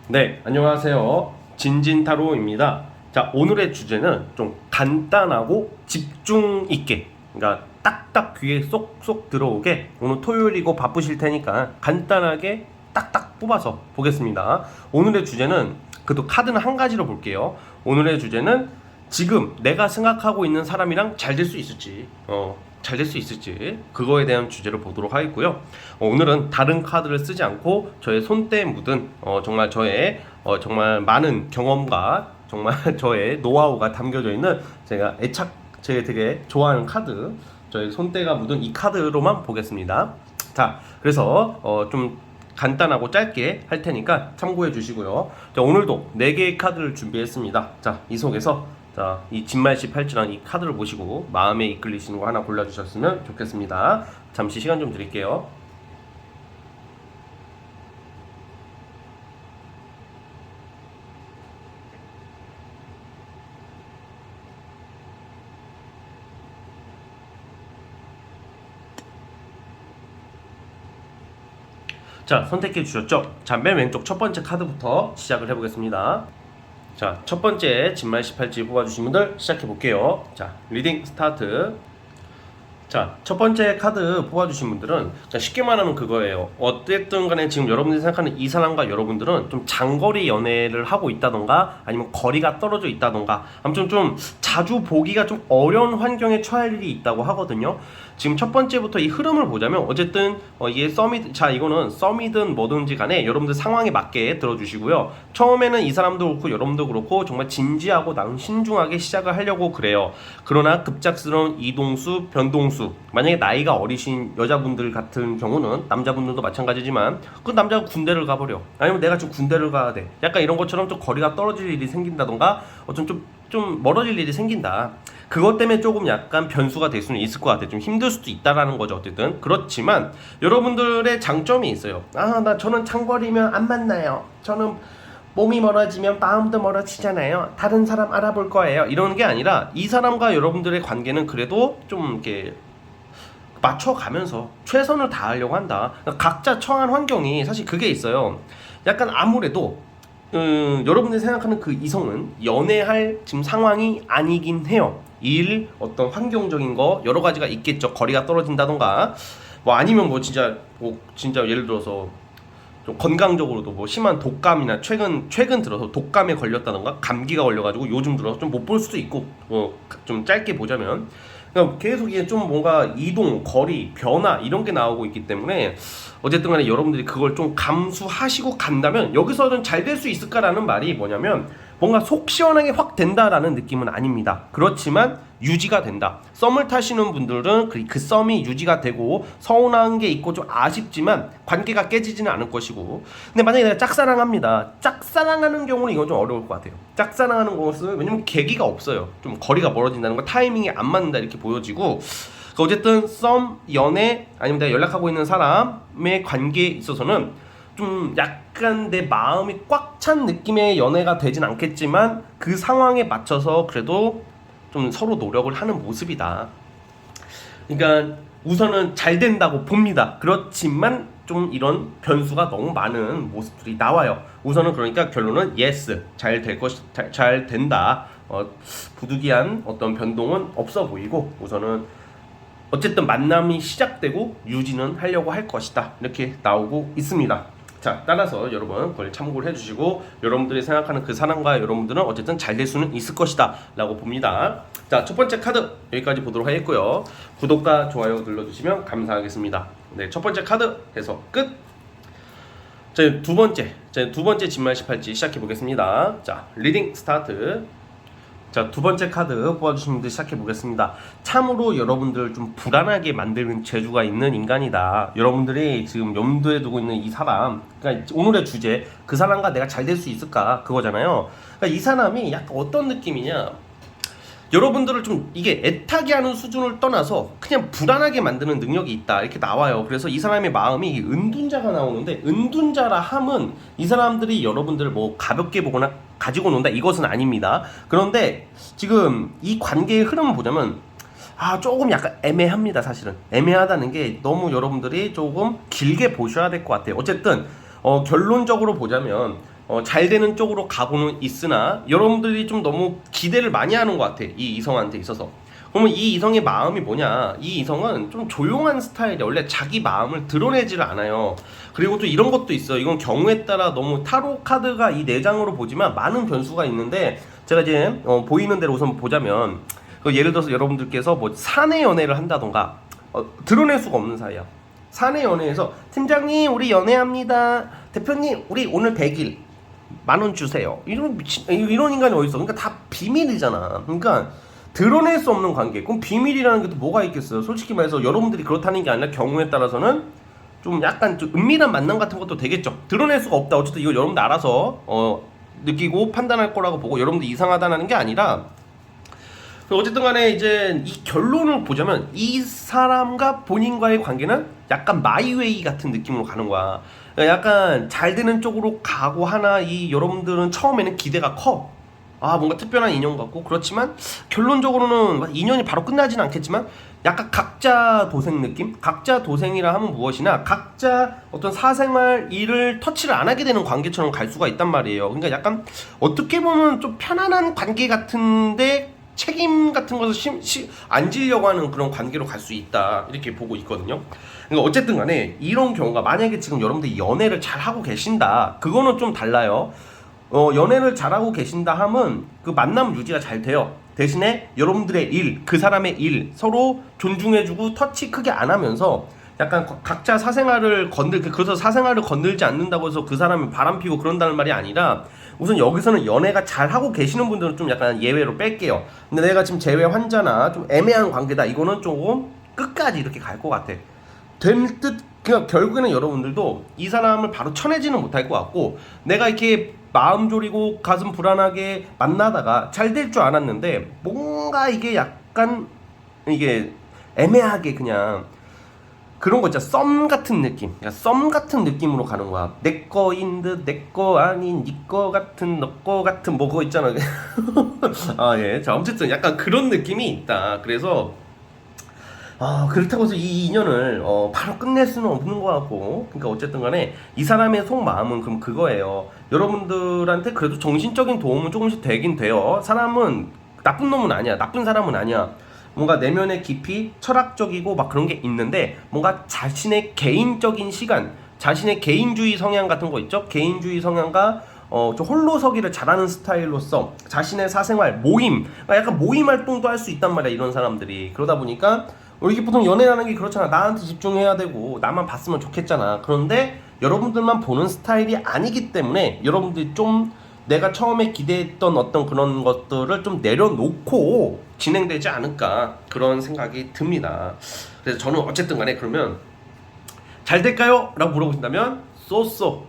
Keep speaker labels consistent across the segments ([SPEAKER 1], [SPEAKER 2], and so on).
[SPEAKER 1] 네, 안녕하세요. 진진타로입니다. 자, 오늘의 주제는 좀 간단하고 집중 있게, 그러니까 딱딱 귀에 쏙쏙 들어오게, 오늘 토요일이고 바쁘실 테니까 간단하게 딱딱 뽑아서 보겠습니다. 오늘의 주제는, 그래도 카드는 한 가지로 볼게요. 오늘의 주제는 지금 내가 생각하고 있는 사람이랑 잘 될 수 있을지, 잘 될 수 있을지, 그거에 대한 주제를 보도록 하겠고요. 오늘은 다른 카드를 쓰지 않고 저의 손때에 묻은 정말 저의 정말 많은 경험과 정말 저의 노하우가 담겨져 있는 제가 제가 되게 좋아하는 카드, 저의 손때가 묻은 이 카드로만 보겠습니다. 자, 그래서 좀 간단하고 짧게 할 테니까 참고해 주시고요. 자, 오늘도 4개의 카드를 준비했습니다. 자, 이 속에서 이 진말씨 팔찌랑 이 카드를 보시고 마음에 이끌리시는 거 하나 골라주셨으면 좋겠습니다. 잠시 시간 좀 드릴게요. 자, 선택해 주셨죠? 자, 맨 왼쪽 첫 번째 카드부터 시작을 해보겠습니다. 자, 첫 번째 진말씨 팔찌 뽑아주신 분들 시작해 볼게요. 자, 리딩 스타트. 자, 첫 번째 카드 뽑아주신 분들은 쉽게 말하면 그거예요. 어쨌든 간에 지금 여러분들이 생각하는 이 사람과 여러분들은 좀 장거리 연애를 하고 있다던가 아니면 거리가 떨어져 있다던가 아무튼 좀 자주 보기가 좀 어려운 환경에 처할 일이 있다고 하거든요. 지금 첫 번째부터 이 흐름을 보자면 어쨌든 이게 자, 이거는 썸이든 뭐든지 간에 여러분들 상황에 맞게 들어주시고요. 처음에는 이 사람도 그렇고 여러분도 그렇고 정말 진지하고 나름 신중하게 시작을 하려고 그래요. 그러나 급작스러운 이동수, 변동수, 만약에 나이가 어리신 여자분들 같은 경우는, 남자분들도 마찬가지지만 그 남자가 군대를 가버려, 아니면 내가 지금 군대를 가야 돼, 약간 이런 것처럼 좀 거리가 떨어질 일이 생긴다던가 어떤 좀 멀어질 일이 생긴다. 그것 때문에 조금 약간 변수가 될 수는 있을 것 같아. 좀 힘들 수도 있다라는 거죠. 어쨌든 그렇지만 여러분들의 장점이 있어요. 저는 장거리면 안 만나요. 저는 몸이 멀어지면 마음도 멀어지잖아요. 다른 사람 알아볼 거예요. 이런 게 아니라 이 사람과 여러분들의 관계는 그래도 좀 이렇게 맞춰가면서 최선을 다하려고 한다. 그러니까 각자 처한 환경이 사실 그게 있어요. 약간 아무래도 여러분들이 생각하는 그 이성은 연애할 지금 상황이 아니긴 해요. 일, 어떤 환경적인 거 여러 가지가 있겠죠. 거리가 떨어진다던가 뭐 아니면 뭐 진짜 예를 들어서 좀 건강적으로도 뭐 심한 독감이나 최근 들어서 독감에 걸렸다던가 감기가 걸려가지고 요즘 들어서 좀 못 볼 수도 있고, 좀 짧게 보자면 그러니까 계속 이게 좀 뭔가 이동, 거리, 변화 이런 게 나오고 있기 때문에 어쨌든 간에 여러분들이 그걸 좀 감수하시고 간다면 여기서는 잘 될 수 있을까라는 말이 뭐냐면 뭔가 속 시원하게 확 된다라는 느낌은 아닙니다. 그렇지만 유지가 된다. 썸을 타시는 분들은 그 썸이 유지가 되고 서운한 게 있고 좀 아쉽지만 관계가 깨지지는 않을 것이고, 근데 만약에 내가 짝사랑합니다. 짝사랑하는 경우는 이건 좀 어려울 것 같아요. 짝사랑하는 것은 왜냐면 계기가 없어요. 좀 거리가 멀어진다는 거, 타이밍이 안 맞는다 이렇게 보여지고, 어쨌든 썸, 연애 아니면 내가 연락하고 있는 사람의 관계에 있어서는 좀 약간 내 마음이 꽉 찬 느낌의 연애가 되진 않겠지만 그 상황에 맞춰서 그래도 좀 서로 노력을 하는 모습이다. 그러니까 우선은 잘 된다고 봅니다. 그렇지만 좀 이런 변수가 너무 많은 모습들이 나와요. 우선은 그러니까 결론은 yes, 잘 된다. 부득이한 어떤 변동은 없어 보이고 우선은 어쨌든 만남이 시작되고 유지는 하려고 할 것이다. 이렇게 나오고 있습니다. 자, 따라서 여러분 그걸 참고를 해주시고 여러분들이 생각하는 그 사람과 여러분들은 어쨌든 잘 될 수는 있을 것이다 라고 봅니다. 자, 첫 번째 카드 여기까지 보도록 하겠고요. 구독과 좋아요 눌러주시면 감사하겠습니다. 네, 첫 번째 카드 해석 끝. 자, 두 번째 진말씨 팔찌 시작해 보겠습니다. 자, 리딩 스타트. 자, 두 번째 카드 뽑아주신 분들 시작해 보겠습니다. 참으로 여러분들 좀 불안하게 만드는 재주가 있는 인간이다. 여러분들이 지금 염두에 두고 있는 이 사람, 그러니까 오늘의 주제, 그 사람과 내가 잘 될 수 있을까 그거잖아요. 그러니까 이 사람이 약간 어떤 느낌이냐, 여러분들을 좀 이게 애타게 하는 수준을 떠나서 그냥 불안하게 만드는 능력이 있다 이렇게 나와요. 그래서 이 사람의 마음이 은둔자가 나오는데, 은둔자라 함은 이 사람들이 여러분들을 뭐 가볍게 보거나 가지고 논다 이것은 아닙니다. 그런데 지금 이 관계의 흐름을 보자면 조금 약간 애매합니다. 사실은 애매하다는 게 너무 여러분들이 조금 길게 보셔야 될 것 같아요. 어쨌든 결론적으로 보자면 잘 되는 쪽으로 가고는 있으나 여러분들이 좀 너무 기대를 많이 하는 것 같아. 이 이성한테 있어서. 그러면 이 이성의 마음이 뭐냐? 이 이성은 좀 조용한 스타일이야. 원래 자기 마음을 드러내지를 않아요. 그리고 또 이런 것도 있어. 이건 경우에 따라 너무 타로 카드가 이 4장으로 보지만 많은 변수가 있는데 제가 이제 보이는 대로 우선 보자면 예를 들어서 여러분들께서 뭐 사내 연애를 한다던가 드러낼 수가 없는 사이야. 사내 연애에서 팀장님 우리 연애합니다. 대표님 우리 오늘 100일 10,000원 주세요. 이런 인간이 어디 있어? 그러니까 다 비밀이잖아. 그러니까 드러낼 수 없는 관계. 그럼 비밀이라는 게 또 뭐가 있겠어요? 솔직히 말해서 여러분들이 그렇다는 게 아니라 경우에 따라서는 좀 약간 좀 은밀한 만남 같은 것도 되겠죠. 드러낼 수가 없다. 어쨌든 이거 여러분들 알아서 느끼고 판단할 거라고 보고 여러분들 이상하다는 게 아니라 어쨌든 간에 이제 이 결론을 보자면 이 사람과 본인과의 관계는 약간 마이웨이 같은 느낌으로 가는 거야. 약간 잘 되는 쪽으로 가고 하나 이 여러분들은 처음에는 기대가 커. 뭔가 특별한 인연 같고 그렇지만 결론적으로는 인연이 바로 끝나지는 않겠지만 약간 각자 도생 느낌? 각자 도생이라 하면 무엇이나 각자 어떤 사생활 일을 터치를 안 하게 되는 관계처럼 갈 수가 있단 말이에요. 그러니까 약간 어떻게 보면 좀 편안한 관계 같은데 책임 같은 것을 안 지려고 하는 그런 관계로 갈 수 있다 이렇게 보고 있거든요. 그러니까 어쨌든 간에 이런 경우가 만약에 지금 여러분들이 연애를 잘 하고 계신다 그거는 좀 달라요. 연애를 잘하고 계신다 하면 그 만남 유지가 잘 돼요. 대신에 여러분들의 일, 그 사람의 일 서로 존중해주고 터치 크게 안 하면서 약간 각자 사생활을 그래서 사생활을 건들지 않는다고 해서 그 사람이 바람피고 그런다는 말이 아니라 우선 여기서는 연애가 잘하고 계시는 분들은 좀 약간 예외로 뺄게요. 근데 내가 지금 재회 환자나 좀 애매한 관계다 이거는 조금 끝까지 이렇게 갈 것 같아. 될 듯 그냥 결국에는 여러분들도 이 사람을 바로 쳐내지는 못할 것 같고 내가 이렇게 마음 졸이고 가슴 불안하게 만나다가 잘 될 줄 알았는데 뭔가 이게 약간 이게 애매하게 그냥 그런 거 있잖아. 썸 같은 느낌. 그러니까 썸 같은 느낌으로 가는 거야. 내 거인 듯 내 거 아닌 니 거 같은 너 거 같은 뭐 그거 있잖아. 예. 자, 어쨌든 약간 그런 느낌이 있다. 그래서 그렇다고 해서 이 인연을 바로 끝낼 수는 없는 것 같고 그러니까 어쨌든 간에 이 사람의 속마음은 그럼 그거예요. 여러분들한테 그래도 정신적인 도움은 조금씩 되긴 돼요. 사람은 나쁜 놈은 아니야. 나쁜 사람은 아니야. 뭔가 내면의 깊이 철학적이고 막 그런 게 있는데 뭔가 자신의 개인적인 시간 자신의 개인주의 성향 같은 거 있죠. 개인주의 성향과 좀 홀로서기를 잘하는 스타일로서 자신의 사생활 모임 그러니까 약간 모임 활동도 할 수 있단 말이야. 이런 사람들이 그러다 보니까 우리 보통 연애라는 게 그렇잖아. 나한테 집중해야 되고 나만 봤으면 좋겠잖아. 그런데 여러분들만 보는 스타일이 아니기 때문에 여러분들이 좀 내가 처음에 기대했던 어떤 그런 것들을 좀 내려놓고 진행되지 않을까 그런 생각이 듭니다. 그래서 저는 어쨌든 간에 그러면 잘 될까요? 라고 물어보신다면 쏘쏘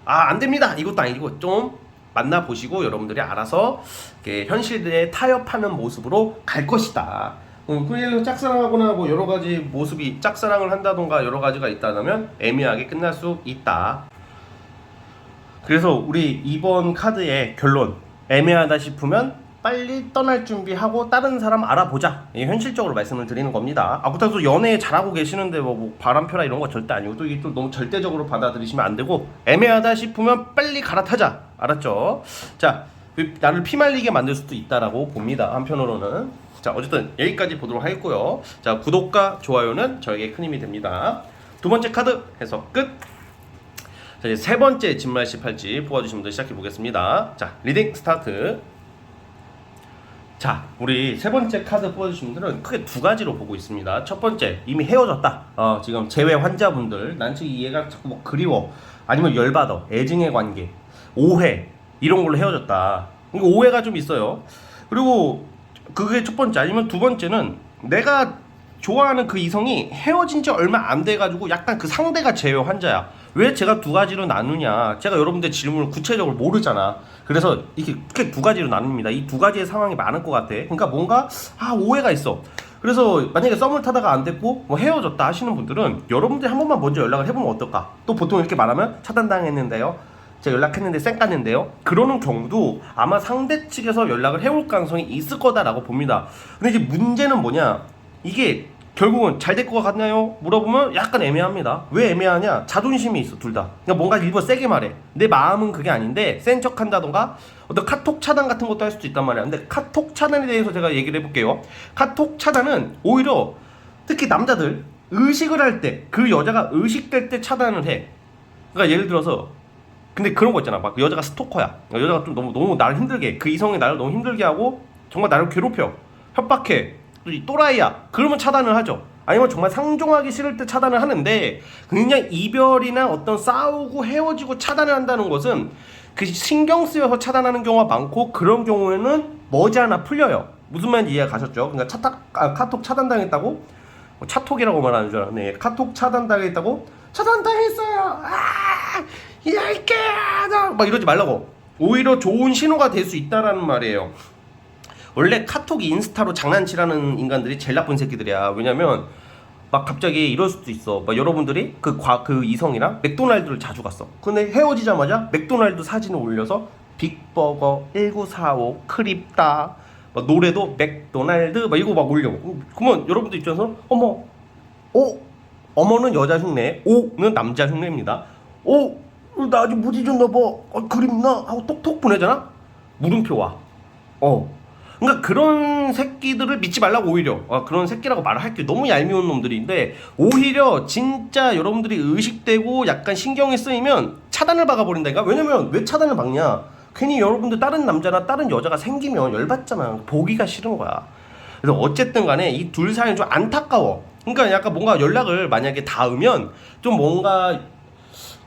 [SPEAKER 1] 안 됩니다. 이것도 아니고 좀 만나보시고 여러분들이 알아서 이렇게 현실에 타협하는 모습으로 갈 것이다. 그래서 짝사랑하거나 뭐 여러 가지 모습이 짝사랑을 한다던가 여러 가지가 있다면 애매하게 끝날 수 있다. 그래서 우리 이번 카드의 결론 애매하다 싶으면 빨리 떠날 준비하고 다른 사람 알아보자. 현실적으로 말씀을 드리는 겁니다. 그렇다고 연애 잘하고 계시는데 뭐 바람펴라 이런 거 절대 아니고 또 이게 또 너무 절대적으로 받아들이시면 안 되고 애매하다 싶으면 빨리 갈아타자. 알았죠? 자, 나를 피말리게 만들 수도 있다라고 봅니다. 한편으로는. 자, 어쨌든 여기까지 보도록 하겠고요. 자, 구독과 좋아요는 저에게 큰 힘이 됩니다. 두 번째 카드 해석 끝. 자, 이제 세 번째 진말시 팔찌 뽑아주신 분들 시작해 보겠습니다. 자, 리딩 스타트. 자, 우리 세 번째 카드 뽑아주신 분들은 크게 두 가지로 보고 있습니다. 첫 번째, 이미 헤어졌다. 지금 재회 환자분들, 난 지금 이 애가 자꾸 뭐 그리워, 아니면 열받아, 애증의 관계, 오해 이런 걸로 헤어졌다. 이거 오해가 좀 있어요. 그리고 그게 첫 번째. 아니면 두 번째는 내가 좋아하는 그 이성이 헤어진 지 얼마 안 돼가지고 약간 그 상대가 재회 환자야. 왜 제가 두 가지로 나누냐? 제가 여러분들 질문을 구체적으로 모르잖아. 그래서 이렇게 두 가지로 나눕니다. 이 두 가지의 상황이 많을 것 같아. 그러니까 뭔가 오해가 있어. 그래서 만약에 썸을 타다가 안 됐고 뭐 헤어졌다 하시는 분들은 여러분들이 한 번만 먼저 연락을 해보면 어떨까? 또 보통 이렇게 말하면 차단당했는데요. 제가 연락했는데 쌩깠는데요. 그러는 경우도 아마 상대 측에서 연락을 해올 가능성이 있을 거다라고 봅니다. 근데 이제 문제는 뭐냐? 이게 결국은 잘 될 것 같나요? 물어보면 약간 애매합니다. 왜 애매하냐? 자존심이 있어, 둘 다. 그러니까 뭔가 일부러 세게 말해. 내 마음은 그게 아닌데 센 척한다던가 어떤 카톡 차단 같은 것도 할 수도 있단 말이야. 근데 카톡 차단에 대해서 제가 얘기를 해볼게요. 카톡 차단은 오히려 특히 남자들 의식을 할 때, 그 여자가 의식될 때 차단을 해. 그러니까 예를 들어서 근데 그런 거 있잖아. 막 여자가 스토커야. 여자가 좀 너무 나를 힘들게 해. 그 이성이 나를 너무 힘들게 하고 정말 나를 괴롭혀, 협박해, 또라이야. 그러면 차단을 하죠. 아니면 정말 상종하기 싫을 때 차단을 하는데, 그냥 이별이나 어떤 싸우고 헤어지고 차단을 한다는 것은 그 신경 쓰여서 차단하는 경우가 많고, 그런 경우에는 머지않아 풀려요. 무슨 말인지 이해가 가셨죠? 그러니까 카톡 차단당했다고? 차톡이라고 말하는 줄 알았네. 카톡 차단당했다고? 차단당했어요. 이 얇게야 막 이러지 말라고. 오히려 좋은 신호가 될 수 있다라는 말이에요. 원래 카톡 인스타로 장난치라는 인간들이 제일 나쁜 새끼들이야. 왜냐면 막 갑자기 이럴 수도 있어. 막 여러분들이 그 이성이랑 맥도날드를 자주 갔어. 근데 헤어지자마자 맥도날드 사진을 올려서 빅버거 1945 크립다 막 노래도 맥도날드 막 이거 막 올려. 그러면 여러분들 입장에서 어머는 여자 흉내, 오는 남자 흉내입니다. 나 아직 무지 좀 넣어봐. 그립나? 하고 톡톡 보내잖아? 물음표 와. 그러니까 그런 새끼들을 믿지 말라고. 오히려 그런 새끼라고 말을 할게. 너무 얄미운 놈들인데, 오히려 진짜 여러분들이 의식되고 약간 신경이 쓰이면 차단을 박아버린다니까. 왜냐면 왜 차단을 박냐? 괜히 여러분들 다른 남자나 다른 여자가 생기면 열받잖아. 보기가 싫은 거야. 그래서 어쨌든 간에 이 둘 사이는 좀 안타까워. 그러니까 약간 뭔가 연락을 만약에 닿으면 좀 뭔가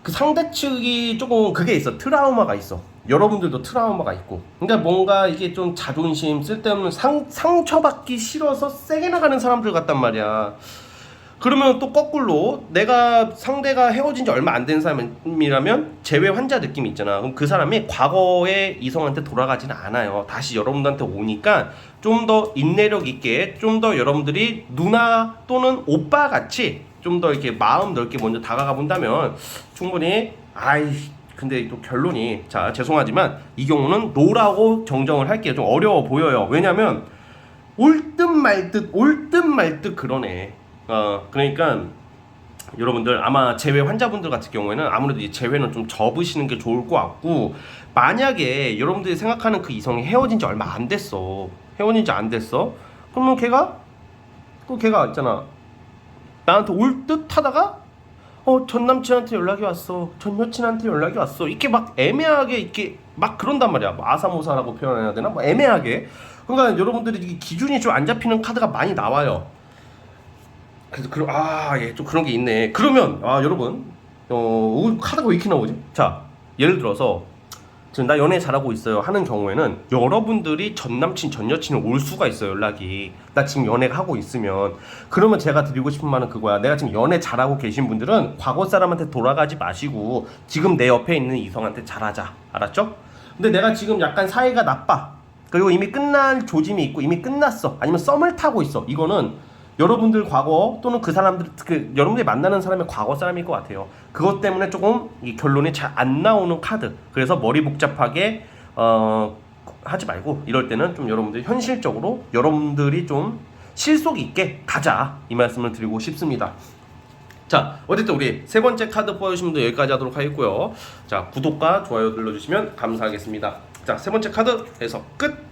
[SPEAKER 1] 그 상대 측이 조금 그게 있어. 트라우마가 있어. 여러분들도 트라우마가 있고. 그러니까 뭔가 이게 좀 자존심, 쓸데없는 상처받기 싫어서 세게 나가는 사람들 같단 말이야. 그러면 또 거꾸로 상대가 헤어진 지 얼마 안 된 사람이라면 재회 환자 느낌이 있잖아. 그럼 그 사람이 과거의 이성한테 돌아가지는 않아요. 다시 여러분들한테 오니까 좀 더 인내력 있게, 좀 더 여러분들이 누나 또는 오빠 같이 좀 더 이렇게 마음 넓게 먼저 다가가 본다면 충분히 근데 또 결론이, 자 죄송하지만 이 경우는 노라고 정정을 할게요. 좀 어려워 보여요. 왜냐면 올 듯 말 듯 그러네. 그러니까 여러분들 아마 재회 환자분들 같은 경우에는 아무래도 이 재회는 좀 접으시는 게 좋을 것 같고, 만약에 여러분들이 생각하는 그 이성이 헤어진 지 얼마 안 됐어. 그러면 걔가 있잖아. 나한테 올 듯 하다가 전 남친한테 연락이 왔어, 전 여친한테 연락이 왔어, 이렇게 막 애매하게 이렇게 막 그런단 말이야. 뭐 아사모사라고 표현해야 되나? 뭐 애매하게. 그러니까 여러분들이 기준이 좀 안 잡히는 카드가 많이 나와요. 그래서 좀 그런 게 있네. 그러면 여러분 카드가 왜 이렇게 나오지? 자, 예를 들어서 지금 나 연애 잘하고 있어요 하는 경우에는 여러분들이 전 남친 전 여친이 올 수가 있어요. 연락이 나 지금 연애가 하고 있으면. 그러면 제가 드리고 싶은 말은 그거야. 내가 지금 연애 잘하고 계신 분들은 과거 사람한테 돌아가지 마시고 지금 내 옆에 있는 이성한테 잘하자. 알았죠? 근데 내가 지금 약간 사이가 나빠, 그리고 이미 끝난 조짐이 있고 이미 끝났어, 아니면 썸을 타고 있어, 이거는 여러분들 과거 또는 여러분들이 만나는 사람의 과거 사람일 것 같아요. 그것 때문에 조금 이 결론이 잘 안 나오는 카드. 그래서 머리 복잡하게 하지 말고 이럴 때는 좀 여러분들이 현실적으로 여러분들이 좀 실속 있게 가자, 이 말씀을 드리고 싶습니다. 자, 어쨌든 우리 세 번째 카드 뽑아주신 분들 여기까지 하도록 하겠고요. 자, 구독과 좋아요 눌러주시면 감사하겠습니다. 자, 세 번째 카드에서 끝.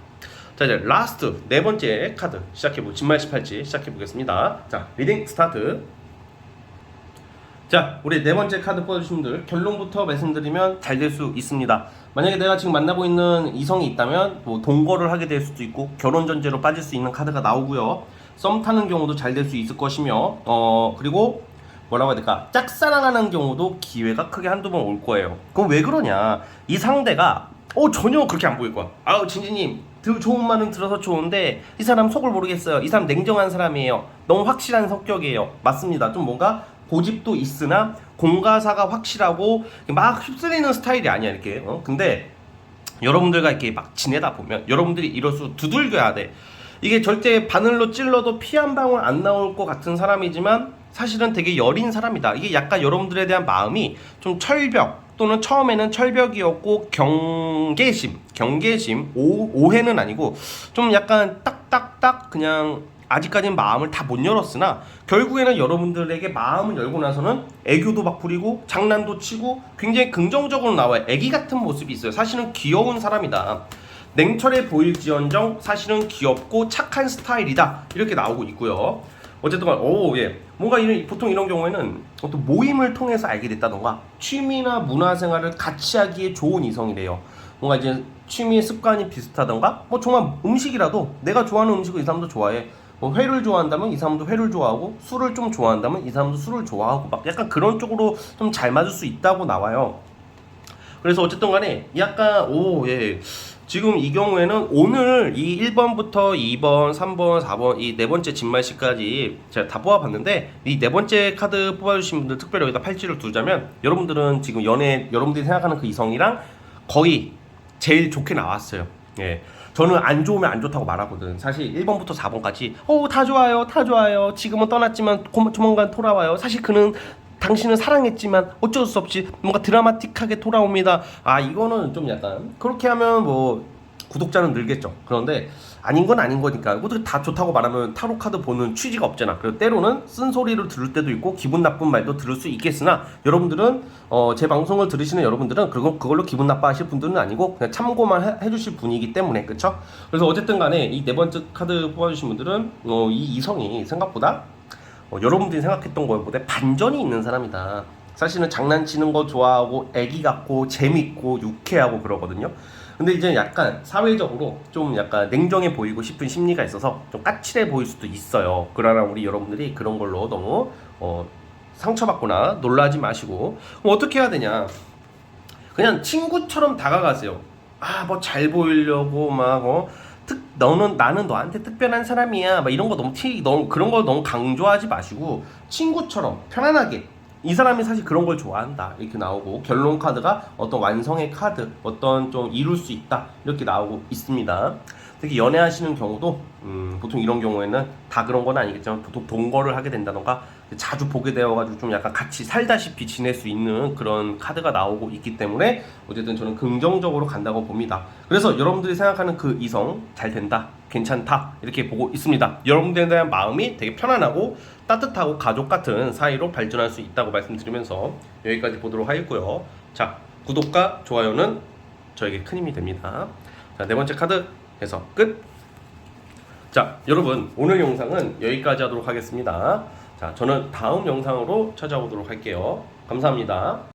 [SPEAKER 1] 자, 이제 라스트 네 번째 카드 진말18지 시작해보겠습니다. 자, 리딩 스타트. 자, 우리 네 번째 카드 뽑아주신 분들 결론부터 말씀드리면 잘 될 수 있습니다. 만약에 내가 지금 만나고 있는 이성이 있다면 뭐 동거를 하게 될 수도 있고 결혼 전제로 빠질 수 있는 카드가 나오고요. 썸 타는 경우도 잘 될 수 있을 것이며, 그리고 뭐라고 해야 될까, 짝사랑하는 경우도 기회가 크게 한두 번 올 거예요. 그럼 왜 그러냐, 이 상대가 전혀 그렇게 안 보일 거야. 진지님 좋은 말은 들어서 좋은데 이 사람 속을 모르겠어요. 이 사람 냉정한 사람이에요. 너무 확실한 성격이에요. 맞습니다. 좀 뭔가 고집도 있으나 공가사가 확실하고 막 휩쓸리는 스타일이 아니야 이렇게. 근데 여러분들과 이렇게 막 지내다 보면 여러분들이 이럴 수 두들겨야 돼. 이게 절대 바늘로 찔러도 피 한 방울 안 나올 것 같은 사람이지만 사실은 되게 여린 사람이다. 이게 약간 여러분들에 대한 마음이 좀 철벽, 또는 처음에는 철벽이었고 경계심, 오해는 아니고 좀 약간 딱딱딱 그냥 아직까지는 마음을 다 못 열었으나 결국에는 여러분들에게 마음을 열고 나서는 애교도 막 부리고 장난도 치고 굉장히 긍정적으로 나와요. 애기 같은 모습이 있어요. 사실은 귀여운 사람이다. 냉철해 보일지언정 사실은 귀엽고 착한 스타일이다. 이렇게 나오고 있고요. 어쨌든 뭔가 보통 이런 경우에는 어떤 모임을 통해서 알게 됐다던가 취미나 문화생활을 같이 하기에 좋은 이성이래요. 뭔가 이제 취미 습관이 비슷하던가 뭐 정말 음식이라도 내가 좋아하는 음식을 이 사람도 좋아해. 뭐 회를 좋아한다면 이 사람도 회를 좋아하고 술을 좀 좋아한다면 이 사람도 술을 좋아하고 막 약간 그런 쪽으로 좀 잘 맞을 수 있다고 나와요. 그래서 어쨌든 간에 약간 지금 이 경우에는 오늘 이 1번부터 2번, 3번, 4번 이 네 번째 진말씨까지 제가 다 뽑아봤는데 이 네 번째 카드 뽑아주신 분들 특별히 여기다 팔찌를 두자면 여러분들은 지금 여러분들이 생각하는 그 이성이랑 거의 제일 좋게 나왔어요. 예. 저는 안 좋으면 안 좋다고 말하거든. 사실 1번부터 4번까지 다 좋아요, 다 좋아요. 지금은 떠났지만 조만간 돌아와요. 사실 그는 당신은 사랑했지만 어쩔 수 없이 뭔가 드라마틱하게 돌아옵니다. 이거는 좀 약간 그렇게 하면 뭐 구독자는 늘겠죠. 그런데 아닌 건 아닌 거니까 어떻게 다 좋다고 말하면 타로 카드 보는 취지가 없잖아. 그리고 때로는 쓴소리를 들을 때도 있고 기분 나쁜 말도 들을 수 있겠으나 여러분들은 제 방송을 들으시는 여러분들은 그걸로 기분 나빠하실 분들은 아니고 그냥 참고만 해주실 분이기 때문에 그쵸? 그래서 어쨌든 간에 이 네 번째 카드 뽑아주신 분들은 이 이성이 생각보다 여러분들이 생각했던 것보다 반전이 있는 사람이다. 사실은 장난치는 거 좋아하고 애기 같고 재밌고 유쾌하고 그러거든요. 근데 이제 약간 사회적으로 좀 약간 냉정해 보이고 싶은 심리가 있어서 좀 까칠해 보일 수도 있어요. 그러나 우리 여러분들이 그런 걸로 너무 상처받거나 놀라지 마시고 그럼 어떻게 해야 되냐? 그냥 친구처럼 다가가세요. 뭐 잘 보이려고 나는 너한테 특별한 사람이야. 막 이런 거 너무 그런 거 너무 강조하지 마시고 친구처럼 편안하게 이 사람이 사실 그런 걸 좋아한다 이렇게 나오고 결론 카드가 어떤 완성의 카드, 어떤 좀 이룰 수 있다 이렇게 나오고 있습니다. 특히 연애하시는 경우도 보통 이런 경우에는 다 그런 건 아니겠지만 보통 동거를 하게 된다던가 자주 보게 되어가지고 좀 약간 같이 살다시피 지낼 수 있는 그런 카드가 나오고 있기 때문에 어쨌든 저는 긍정적으로 간다고 봅니다. 그래서 여러분들이 생각하는 그 이성 잘 된다, 괜찮다 이렇게 보고 있습니다. 여러분들에 대한 마음이 되게 편안하고 따뜻하고 가족 같은 사이로 발전할 수 있다고 말씀드리면서 여기까지 보도록 하겠고요. 자, 구독과 좋아요는 저에게 큰 힘이 됩니다. 자, 네 번째 카드 해서 끝. 자, 여러분 오늘 영상은 여기까지 하도록 하겠습니다. 자, 저는 다음 영상으로 찾아오도록 할게요. 감사합니다.